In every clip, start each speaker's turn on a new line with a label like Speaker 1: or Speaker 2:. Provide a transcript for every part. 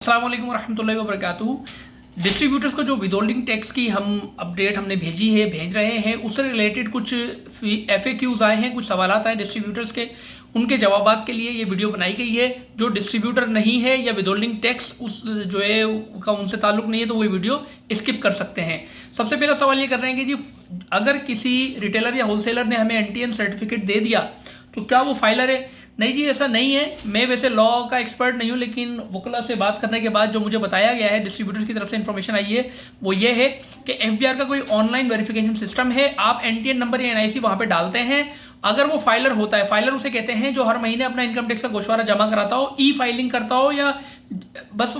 Speaker 1: अस्सलाम वालेकुम रहमतुल्लाहि व बरकातुहू। डिस्ट्रीब्यूटर्स को जो विदहोल्डिंग टैक्स की अपडेट हमने भेज रहे हैं, उससे रिलेटेड कुछ FAQs आए हैं, कुछ सवालात आए डिस्ट्रीब्यूटर्स के, उनके जवाबात के लिए ये वीडियो बनाई गई है। जो डिस्ट्रीब्यूटर नहीं है या विदहोल्डिंग टैक्स उस जो है का उनसे ताल्लुक नहीं है, तो वो वीडियो स्किप कर सकते हैं। सबसे पहला सवाल ये कर रहे हैं कि जी अगर किसी रिटेलर या होलसेलर ने हमें NTN सर्टिफिकेट दे दिया तो क्या वो फाइलर है? नहीं जी, ऐसा नहीं है। मैं वैसे लॉ का एक्सपर्ट नहीं हूँ, लेकिन वकला से बात करने के बाद जो मुझे बताया गया है, डिस्ट्रीब्यूटर्स की तरफ से इन्फॉर्मेशन आई है, वो ये है कि FBR का कोई ऑनलाइन वेरिफिकेशन सिस्टम है। आप NTN नंबर या NIC वहाँ पे डालते हैं। अगर वो फाइलर होता है, फाइलर उसे कहते हैं जो हर महीने अपना इनकम टैक्स का गोशवारा जमा कराता हो, फाइलिंग करता हो, या बस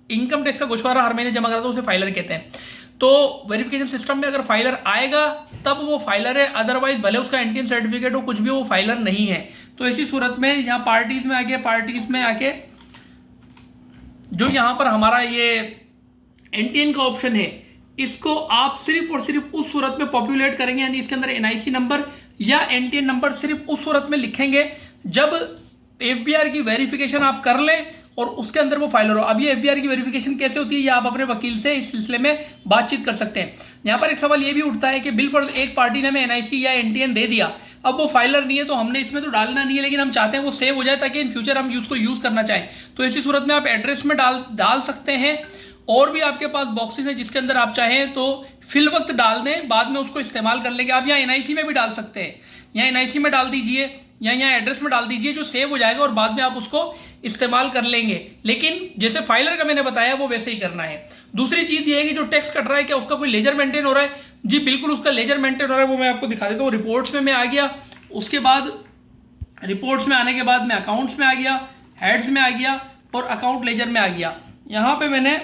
Speaker 1: इनकम टैक्स का गोशवारा हर महीने जमा कराता हो, उसे फाइलर कहते हैं। तो वेरिफिकेशन सिस्टम में अगर फाइलर आएगा तब वो फाइलर है, अदरवाइज भले उसका NTN सर्टिफिकेट हो, कुछ भी, वो फाइलर नहीं है। तो ऐसी सूरत में यहाँ पार्टीज में आके जो यहाँ पर हमारा ये NTN का ऑप्शन है, इसको आप सिर्फ और सिर्फ उस सूरत में पॉपुलेट करेंगे, यानी इसके अंदर NIC नंबर या NTN नंबर सिर्फ उस सूरत में लिखेंगे जब FBR की वेरिफिकेशन आप कर लें और उसके अंदर वो फाइलर हो। अब ये FBR की वेरिफिकेशन कैसे होती है, ये आप अपने वकील से इस सिलसिले में बातचीत कर सकते हैं। यहाँ पर एक सवाल ये भी उठता है कि बिलफर्ज एक पार्टी ने हमें NIC या NTN दे दिया, अब वो फाइलर नहीं है तो हमने इसमें तो डालना नहीं है, लेकिन हम चाहते हैं वो सेव हो जाए ताकि इन फ्यूचर हम उसको यूज़ करना चाहें। तो ऐसी सूरत में आप एड्रेस में डाल सकते हैं, और भी आपके पास बॉक्सेस हैं जिसके अंदर आप चाहें तो फिल वक्त डाल दें, बाद में उसको इस्तेमाल कर लेंगे। आप यहाँ NIC में भी डाल सकते हैं, यहाँ NIC में डाल दीजिए या यहाँ एड्रेस में डाल दीजिए, जो सेव हो जाएगा और बाद में आप उसको इस्तेमाल कर लेंगे। लेकिन जैसे फाइलर का मैंने बताया वो वैसे ही करना है। दूसरी चीज़ ये है कि जो टैक्स कट रहा है, क्या उसका कोई लेजर मेंटेन हो रहा है? जी बिल्कुल, उसका लेजर मेंटेन हो रहा है। वो मैं आपको दिखा देता हूँ। रिपोर्ट्स में मैं आ गया, उसके बाद रिपोर्ट्स में आने के बाद मैं अकाउंट्स में आ गया, हेड्स में आ गया और अकाउंट लेजर में आ गया। यहाँ पे मैंने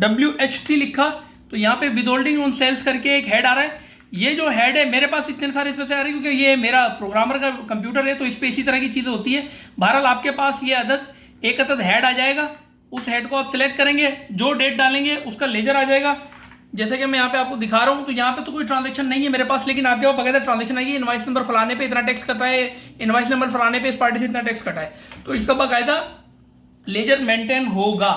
Speaker 1: WHT लिखा, तो यहाँ पे विदहोल्डिंग ऑन सेल्स करके एक हेड आ रहा है। ये जो हेड है, मेरे पास इतने सारे इस वजह से आ रहे हैं क्योंकि ये मेरा प्रोग्रामर का कंप्यूटर है, तो इस पे इसी तरह की चीज़ें होती है। बहरहाल आपके पास ये एक अदद हेड आ जाएगा, उस हेड को आप सिलेक्ट करेंगे, जो डेट डालेंगे उसका लेजर आ जाएगा। जैसे कि मैं यहाँ पे आपको दिखा रहा हूँ, तो यहाँ पे तो कोई ट्रांजेक्शन नहीं है मेरे पास, लेकिन आपके पास बकायदा ट्रांजेक्शन आई है, इनवाइस नंबर फलाने पे इतना टैक्स कटा है, इनवाइस नंबर फलाने पे इस पार्टी से इतना टैक्स कटा है, तो इसका बकायदा लेजर मेंटेन होगा,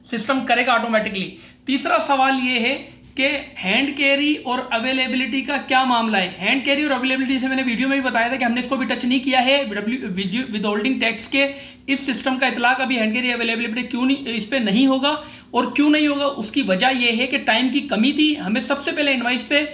Speaker 1: सिस्टम करेगा ऑटोमेटिकली। तीसरा सवाल ये है कि हैंड कैरी और अवेलेबिलिटी का क्या मामला है। हैंड कैरी और अवेलेबिलिटी से मैंने वीडियो में भी बताया था कि हमने इसको भी टच नहीं किया है। विदहोल्डिंग टैक्स के इस सिस्टम का इतलाक अभी हैंड कैरी अवेलेबिलिटी क्यों नहीं, इस पर नहीं होगा, और क्यों नहीं होगा उसकी वजह यह है कि टाइम की कमी थी। हमें सबसे पहले इनवाइस पे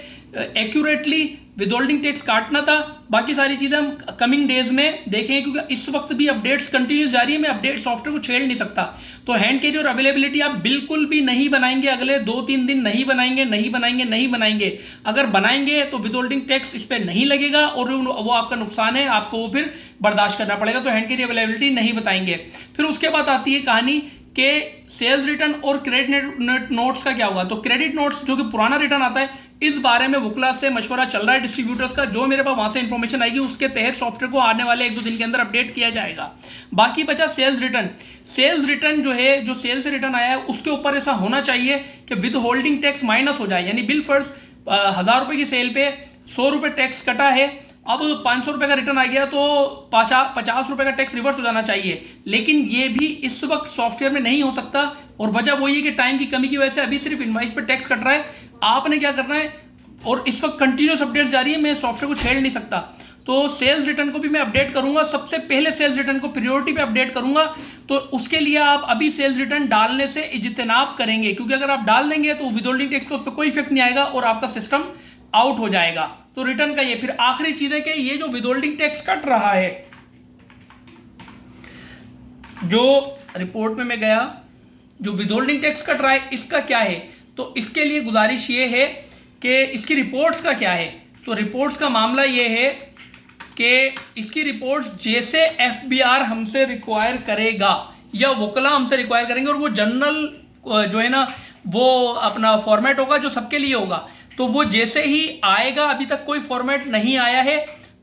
Speaker 1: एक्यूरेटली विदहोल्डिंग टैक्स काटना था। बाकी सारी चीज़ें हम कमिंग डेज में देखेंगे, क्योंकि इस वक्त भी अपडेट्स कंटिन्यूस जारी है, मैं अपडेट सॉफ्टवेयर को छेड़ नहीं सकता। तो हैंड कैरी और अवेलेबिलिटी आप बिल्कुल भी नहीं बनाएंगे, अगले 2-3 दिन नहीं बनाएंगे। अगर बनाएंगे तो विदहोल्डिंग टैक्स इस पर नहीं लगेगा और वो आपका नुकसान है, आपको वो फिर बर्दाश्त करना पड़ेगा। तो हैंड कैरी अवेलेबिलिटी नहीं बताएंगे। फिर उसके बाद आती है कहानी के सेल्स रिटर्न और क्रेडिट नोट्स का क्या होगा। तो क्रेडिट नोट्स जो कि पुराना रिटर्न आता है, इस बारे में वकला से मशवरा चल रहा है डिस्ट्रीब्यूटर्स का। जो मेरे पास वहां से इंफॉर्मेशन आएगी उसके तहत सॉफ्टवेयर को आने वाले 1-2 दिन के अंदर अपडेट किया जाएगा। बाकी बचा सेल्स रिटर्न। सेल्स रिटर्न जो है, जो सेल्स से रिटर्न आया है, उसके ऊपर ऐसा होना चाहिए कि विद होल्डिंग टैक्स माइनस हो जाए, यानी बिल फर्ज 1000 रुपये की सेल पे 100 रुपये टैक्स कटा है, अब 500 रुपये का रिटर्न आ गया तो 50 रुपये का टैक्स रिवर्स हो जाना चाहिए। लेकिन ये भी इस वक्त सॉफ्टवेयर में नहीं हो सकता, और वजह वही है कि टाइम की कमी की वजह से अभी सिर्फ इनवाइस पे टैक्स कट रहा है। आपने क्या करना है, और इस वक्त कंटिन्यूस अपडेट जारी है, मैं सॉफ्टवेयर को छेड़ नहीं सकता। तो सेल्स रिटर्न को भी मैं अपडेट करूंगा, सबसे पहले सेल्स रिटर्न को प्रायोरिटी पे अपडेट करूंगा। तो उसके लिए आप अभी सेल्स रिटर्न डालने से इज्तिनाब करेंगे, क्योंकि अगर आप डाल देंगे तो विदहोल्डिंग टैक्स का उस पर कोई इफेक्ट नहीं आएगा और आपका सिस्टम आउट हो जाएगा। तो रिटर्न का ये। फिर आखिरी चीज है कि ये जो विदहोल्डिंग टैक्स कट रहा है, जो रिपोर्ट में मैं गया, जो विदहोल्डिंग टैक्स कट रहा है, इसका क्या है। तो इसके लिए गुजारिश ये है कि इसकी रिपोर्ट्स का क्या है। तो रिपोर्ट्स का मामला ये है कि इसकी रिपोर्ट्स जैसे FBR हमसे रिक्वायर करेगा या वकला हमसे रिक्वायर करेंगे, और वो जनरल जो है ना, वो अपना फॉर्मेट होगा जो सबके लिए होगा। तो वो जैसे ही आएगा, अभी तक कोई फॉर्मेट नहीं आया है,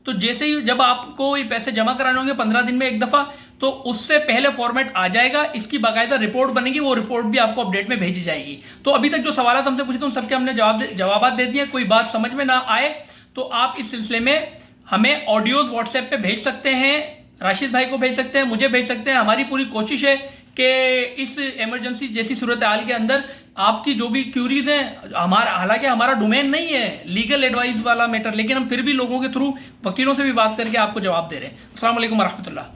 Speaker 1: तो जैसे ही जब आपको ये पैसे जमा कराने होंगे 15 दिन में एक दफ़ा, तो उससे पहले फॉर्मेट आ जाएगा, इसकी बाकायदा रिपोर्ट बनेगी, वो रिपोर्ट भी आपको अपडेट में भेजी जाएगी। तो अभी तक जो सवाल हमसे पूछे थे उन सबके हमने जवाब दे दिए। कोई बात समझ में ना आए तो आप इस सिलसिले में हमें ऑडियोज़ व्हाट्सएप पे भेज सकते हैं, राशिद भाई को भेज सकते हैं, मुझे भेज सकते हैं। हमारी पूरी कोशिश है कि इस इमरजेंसी जैसी सूरत हाल के अंदर आपकी जो भी क्यूरीज हैं, हालांकि हमारा डोमेन नहीं है लीगल एडवाइस वाला मैटर, लेकिन हम फिर भी लोगों के थ्रू वकीलों से भी बात करके आपको जवाब दे रहे हैं। अस्सलाम वालेकुम रहमतुल्लाह।